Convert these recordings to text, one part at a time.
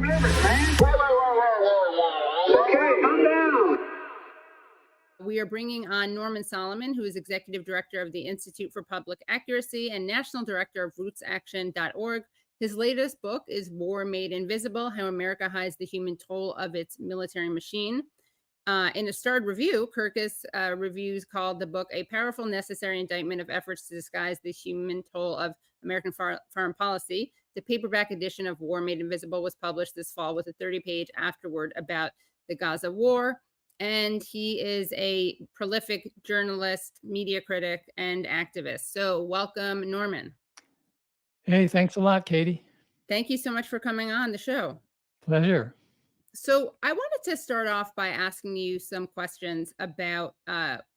Okay, calm down. We are bringing on Norman Solomon, who is Executive Director of the Institute for Public Accuracy and National Director of RootsAction.org. His latest book is War Made Invisible: How America Hides the Human Toll of Its Military Machine. In a starred review, Kirkus Reviews called the book a powerful, necessary indictment of efforts to disguise the human toll of American foreign policy. The paperback edition of War Made Invisible was published this fall with a 30-page afterword about the Gaza war. And he is a prolific journalist, media critic, and activist. So welcome, Norman. Hey, thanks a lot, Katie. Thank you so much for coming on the show. Pleasure. So I wanted to start off by asking you some questions about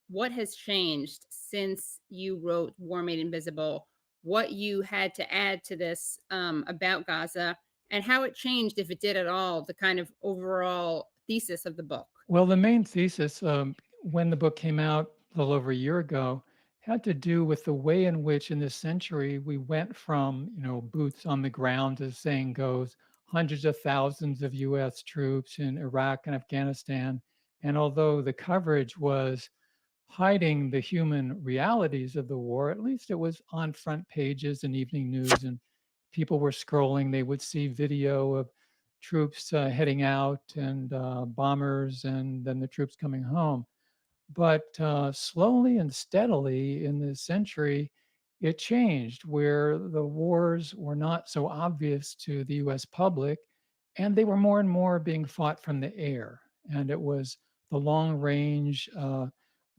what has changed since you wrote War Made Invisible, what you had to add to this about Gaza, and how it changed, if it did at all, the kind of overall thesis of the book. Well, the main thesis when the book came out a little over a year ago had to do with the way in which in this century we went from, boots on the ground, as the saying goes, hundreds of thousands of US troops in Iraq and Afghanistan. And although the coverage was hiding the human realities of the war, at least it was on front pages and evening news, and people were scrolling. They would see video of troops heading out and bombers, and then the troops coming home. But slowly and steadily in this century, it changed where the wars were not so obvious to the US public, and they were more and more being fought from the air. And it was the long range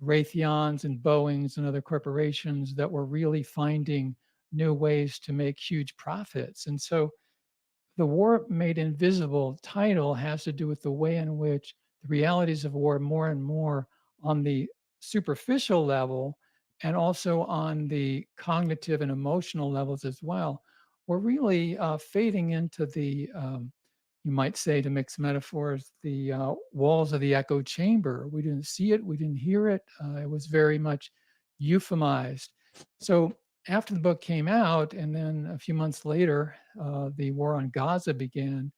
Raytheons and Boeings and other corporations that were really finding new ways to make huge profits. And so the War Made Invisible title has to do with the way in which the realities of war more and more on the superficial level and also on the cognitive and emotional levels as well were really fading into the, you might say, to mix metaphors, the walls of the echo chamber. We didn't see it, we didn't hear it. It was very much euphemized. So after the book came out, and then a few months later, the war on Gaza began,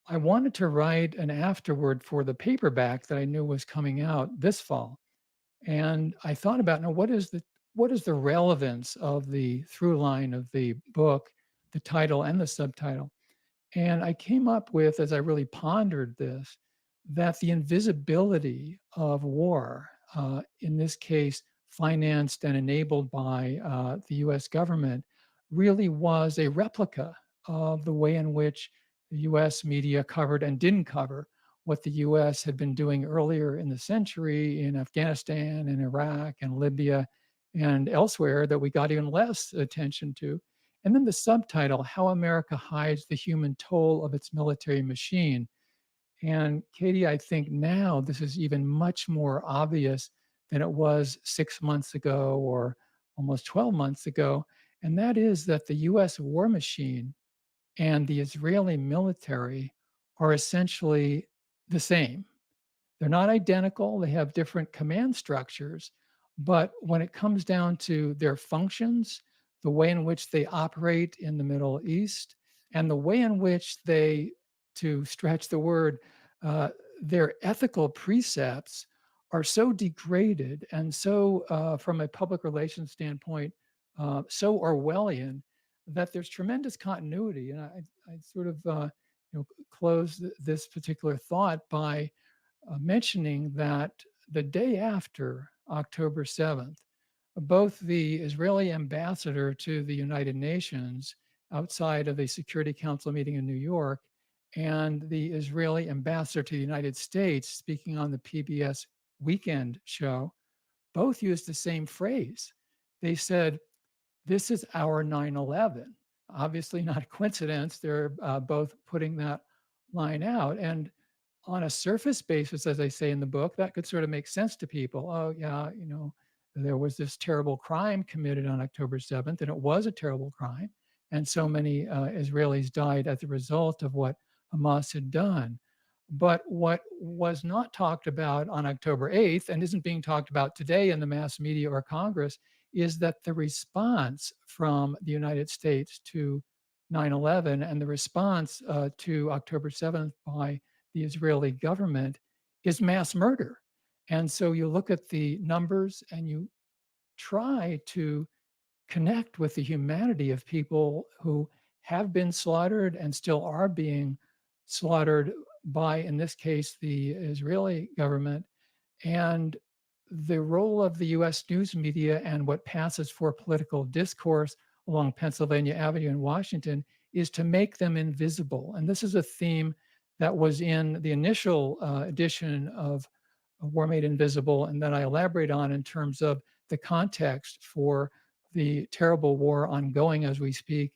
I wanted to write an afterword for the paperback that I knew was coming out this fall. And I thought about, now, what is the relevance of the through line of the book, the title and the subtitle? And I came up with, as I really pondered this, that the invisibility of war, in this case, financed and enabled by the US government, really was a replica of the way in which the US media covered and didn't cover what the US had been doing earlier in the century in Afghanistan and Iraq and Libya and elsewhere that we got even less attention to. And then the subtitle, How America Hides the Human Toll of Its Military Machine. And Katie, I think now this is even much more obvious than it was 6 months ago or almost 12 months ago. And that is that the US war machine and the Israeli military are essentially the same. They're not identical, they have different command structures, but when it comes down to their functions, the way in which they operate in the Middle East, and the way in which they, to stretch the word, their ethical precepts are so degraded and so, from a public relations standpoint, so Orwellian that there's tremendous continuity. And I sort of close this particular thought by mentioning that the day after October 7th, both the Israeli ambassador to the United Nations outside of a Security Council meeting in New York and the Israeli ambassador to the United States speaking on the PBS Weekend show both used the same phrase. They said, "This is our 9/11." Obviously not a coincidence. They're both putting that line out. And on a surface basis, as I say in the book, that could sort of make sense to people. Oh, yeah, there was this terrible crime committed on October 7th, and it was a terrible crime. And so many Israelis died as a result of what Hamas had done. But what was not talked about on October 8th and isn't being talked about today in the mass media or Congress is that the response from the United States to 9/11, and the response to October 7th by the Israeli government is mass murder. And so you look at the numbers and you try to connect with the humanity of people who have been slaughtered and still are being slaughtered by, in this case, the Israeli government, and the role of the US news media and what passes for political discourse along Pennsylvania Avenue in Washington is to make them invisible. And this is a theme that was in the initial edition of War Made Invisible, and that I elaborate on in terms of the context for the terrible war ongoing as we speak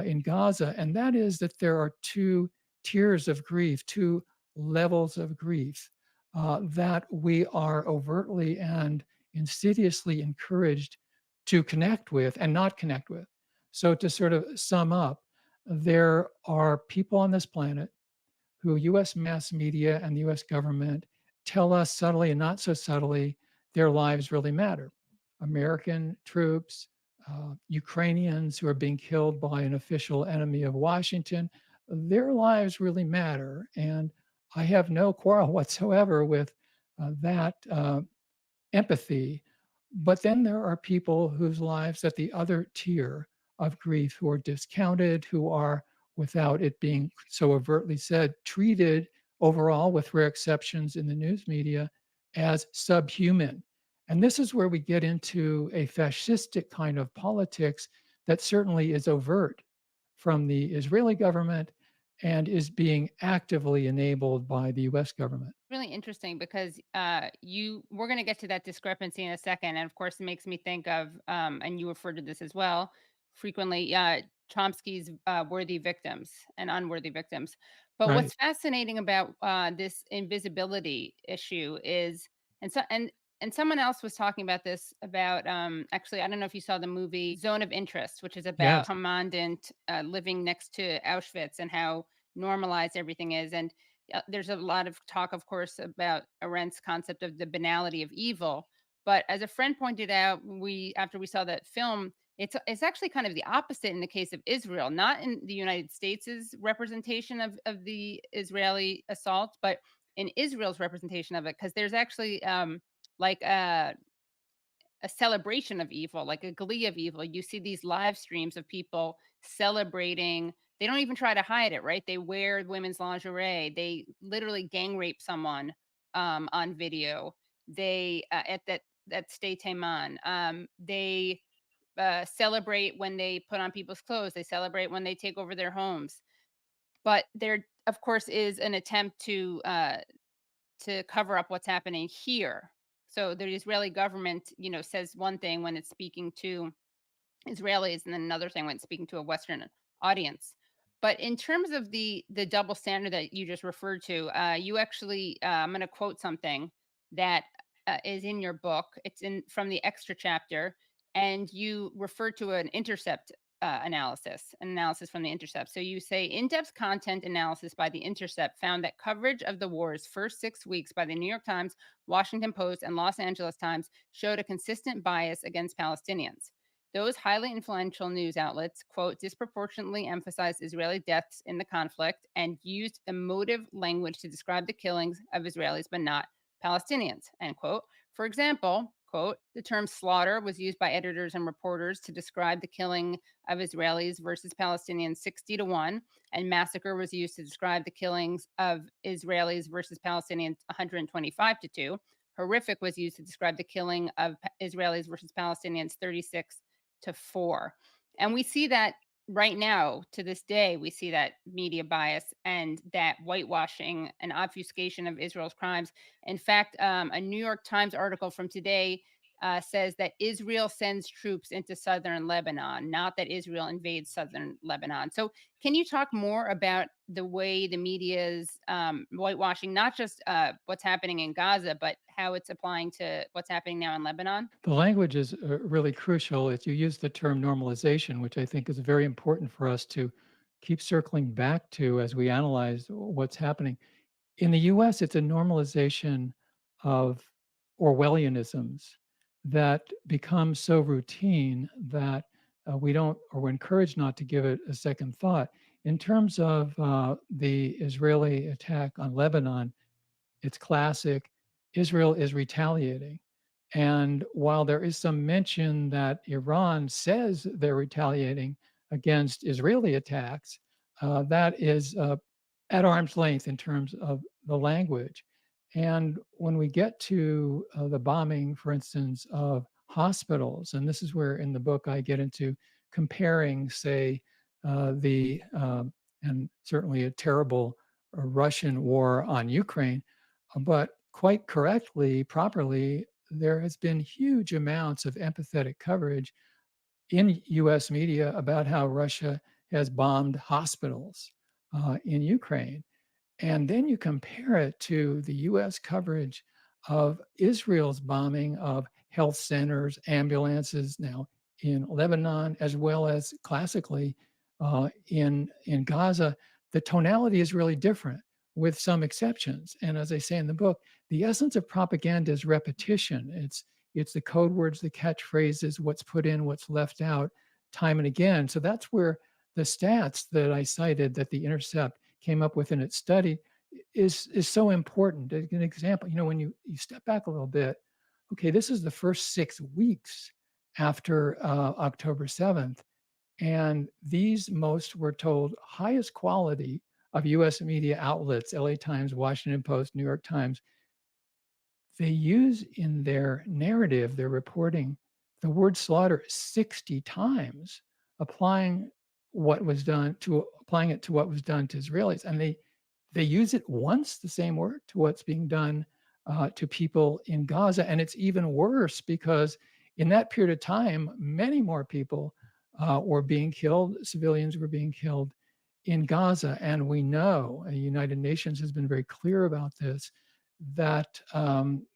in Gaza. And that is that there are two tiers of grief, two levels of grief that we are overtly and insidiously encouraged to connect with and not connect with. So, to sort of sum up, there are people on this planet who US mass media and the US government tell us subtly and not so subtly their lives really matter. American troops, Ukrainians who are being killed by an official enemy of Washington, their lives really matter. And I have no quarrel whatsoever with that empathy. But then there are people whose lives at the other tier of grief who are discounted, who are, without it being so overtly said, treated overall, with rare exceptions in the news media, as subhuman. And this is where we get into a fascistic kind of politics that certainly is overt from the Israeli government and is being actively enabled by the US government. Really interesting because we're going to get to that discrepancy in a second, and of course it makes me think of and you referred to this as well frequently, Chomsky's worthy victims and unworthy victims. But Right. what's fascinating about this invisibility issue is, and so and someone else was talking about this, about actually, I don't know if you saw the movie Zone of Interest, which is about Yes. commandant living next to Auschwitz and how normalized everything is. And there's a lot of talk, of course, about Arendt's concept of the banality of evil. But as a friend pointed out, after we saw that film, it's actually kind of the opposite in the case of Israel, not in the United States' representation of the Israeli assault, but in Israel's representation of it, because there's actually like a celebration of evil, like a glee of evil. You see these live streams of people celebrating. They don't even try to hide it, right? They wear women's lingerie. They literally gang rape someone on video. They at that Stay Taiman. They celebrate when they put on people's clothes. They celebrate when they take over their homes. But there, of course, is an attempt to cover up what's happening here. So the Israeli government, says one thing when it's speaking to Israelis, and then another thing when it's speaking to a Western audience. But in terms of the double standard that you just referred to, you actually, I'm going to quote something that is in your book. It's in from the extra chapter, and you refer to an intercept an analysis from the Intercept. So you say in-depth content analysis by the Intercept found that coverage of the war's first 6 weeks by the New York Times, Washington Post, and Los Angeles Times showed a consistent bias against Palestinians. Those highly influential news outlets, quote, disproportionately emphasized Israeli deaths in the conflict and used emotive language to describe the killings of Israelis but not Palestinians, end quote. For example, quote, the term slaughter was used by editors and reporters to describe the killing of Israelis versus Palestinians 60-1, and massacre was used to describe the killings of Israelis versus Palestinians 125-2. Horrific was used to describe the killing of Israelis versus Palestinians 36-4. And we see that right now, to this day, we see that media bias and that whitewashing and obfuscation of Israel's crimes. In fact, a New York Times article from today says that Israel sends troops into southern Lebanon, not that Israel invades southern Lebanon. So, can you talk more about the way the media's whitewashing, not just what's happening in Gaza, but how it's applying to what's happening now in Lebanon? The language is really crucial. As you use the term normalization, which I think is very important for us to keep circling back to as we analyze what's happening. In the US, it's a normalization of Orwellianisms that become so routine that we don't, or we're encouraged not to give it a second thought. In terms of the Israeli attack on Lebanon, it's classic. Israel is retaliating. And while there is some mention that Iran says they're retaliating against Israeli attacks, that is at arm's length in terms of the language. And when we get to the bombing, for instance, of hospitals, and this is where in the book I get into comparing, say, and certainly a terrible Russian war on Ukraine, but quite correctly, properly, there has been huge amounts of empathetic coverage in US media about how Russia has bombed hospitals in Ukraine. And then you compare it to the US coverage of Israel's bombing of health centers, ambulances now in Lebanon, as well as classically in Gaza. The tonality is really different with some exceptions. And as I say in the book, the essence of propaganda is repetition. It's the code words, the catchphrases, what's put in, what's left out time and again. So that's where the stats that I cited that The Intercept came up with in its study is so important. An example, when you step back a little bit, okay, this is the first 6 weeks after October 7th, and these most were told highest quality of US media outlets, LA Times, Washington Post, New York Times, they use in their narrative, their reporting, the word slaughter 60 times, applying applying it to what was done to Israelis. And they use it once, the same word, to what's being done to people in Gaza. And it's even worse because in that period of time, many more people were being killed, civilians were being killed in Gaza. And we know, the United Nations has been very clear about this, that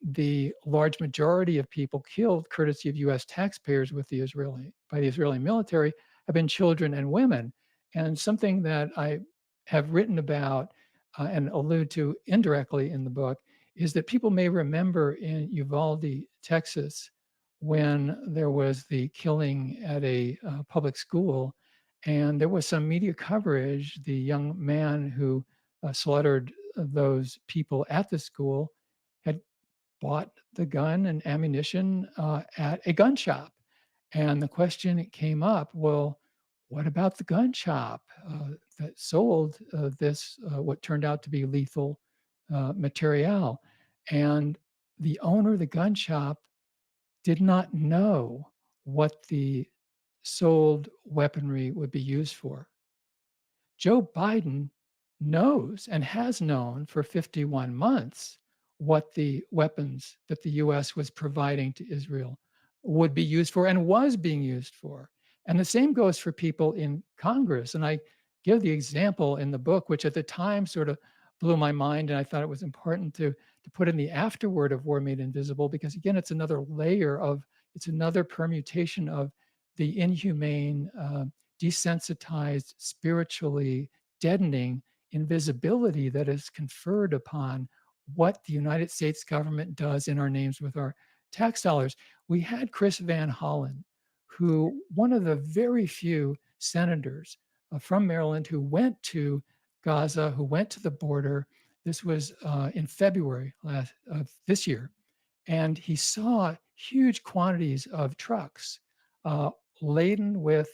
the large majority of people killed, courtesy of U.S. taxpayers by the Israeli military, have been children and women. And something that I have written about and allude to indirectly in the book is that people may remember in Uvalde, Texas, when there was the killing at a public school, and there was some media coverage. The young man who slaughtered those people at the school had bought the gun and ammunition at a gun shop. And the question came up, well, what about the gun shop that sold what turned out to be lethal material? And the owner of the gun shop did not know what the sold weaponry would be used for. Joe Biden knows and has known for 51 months what the weapons that the US was providing to Israel would be used for and was being used for. And the same goes for people in Congress. And I give the example in the book, which at the time sort of blew my mind. And I thought it was important to put in the afterword of War Made Invisible, because again, it's another permutation of the inhumane, desensitized, spiritually deadening invisibility that is conferred upon what the United States government does in our names with our tax dollars. We had Chris Van Hollen, one of the very few senators from Maryland who went to Gaza, who went to the border. This was in February of this year. And he saw huge quantities of trucks laden with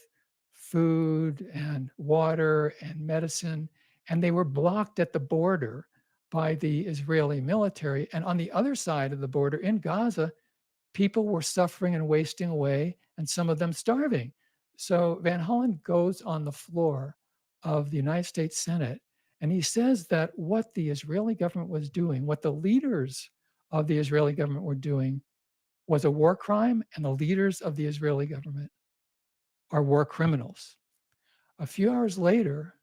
food and water and medicine, and they were blocked at the border by the Israeli military. And on the other side of the border in Gaza, people were suffering and wasting away, and some of them starving. So Van Hollen goes on the floor of the United States Senate, and he says that what the Israeli government was doing, what the leaders of the Israeli government were doing, was a war crime, and the leaders of the Israeli government are war criminals. A few hours later,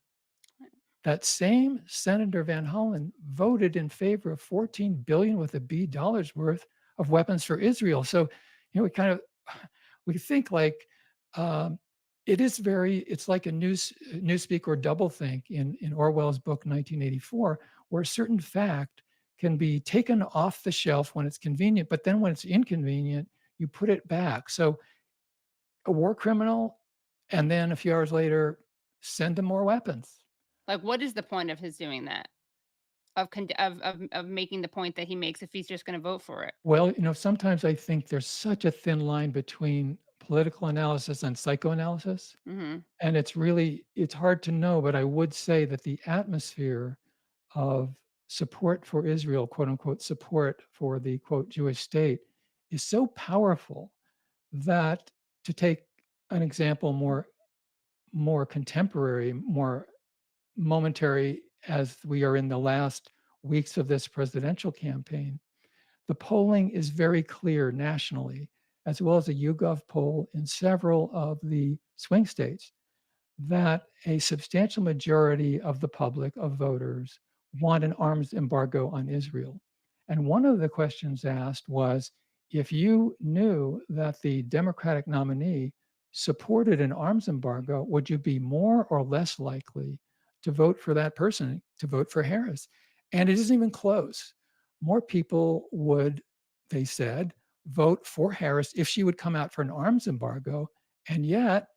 that same Senator Van Hollen voted in favor of $14 billion with a B dollars worth of weapons for Israel. So, we think like it's like a newspeak or doublethink in Orwell's book 1984, where a certain fact can be taken off the shelf when it's convenient, but then when it's inconvenient, you put it back. So a war criminal and then a few hours later, send them more weapons. Like, what is the point of his doing that? Of making the point that he makes if he's just gonna vote for it? Well, sometimes I think there's such a thin line between political analysis and psychoanalysis, Mhm. and it's hard to know, but I would say that the atmosphere of support for Israel, quote unquote, support for the quote Jewish state is so powerful that, to take an example more contemporary, more momentary, as we are in the last weeks of this presidential campaign, the polling is very clear nationally, as well as a YouGov poll in several of the swing states, that a substantial majority of the public, of voters, want an arms embargo on Israel. And one of the questions asked was, if you knew that the Democratic nominee supported an arms embargo, would you be more or less likely to vote for that person, to vote for Harris? And it isn't even close. More people would, they said, vote for Harris if she would come out for an arms embargo. And yet,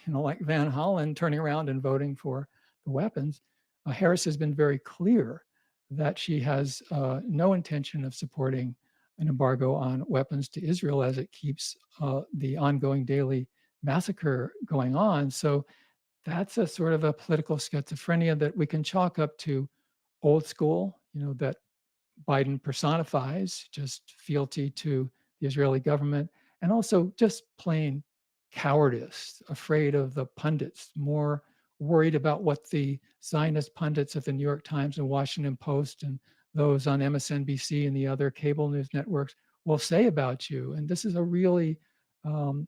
like Van Hollen turning around and voting for the weapons, Harris has been very clear that she has no intention of supporting an embargo on weapons to Israel as it keeps the ongoing daily massacre going on. So that's a sort of a political schizophrenia that we can chalk up to old school, that Biden personifies, just fealty to the Israeli government, and also just plain cowardice, afraid of the pundits, more worried about what the Zionist pundits at the New York Times and Washington Post and those on MSNBC and the other cable news networks will say about you. And this is a really, you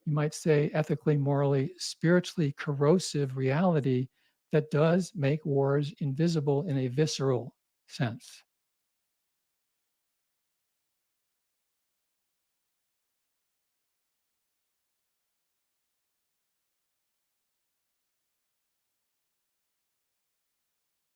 might say, ethically, morally, spiritually corrosive reality that does make wars invisible in a visceral sense.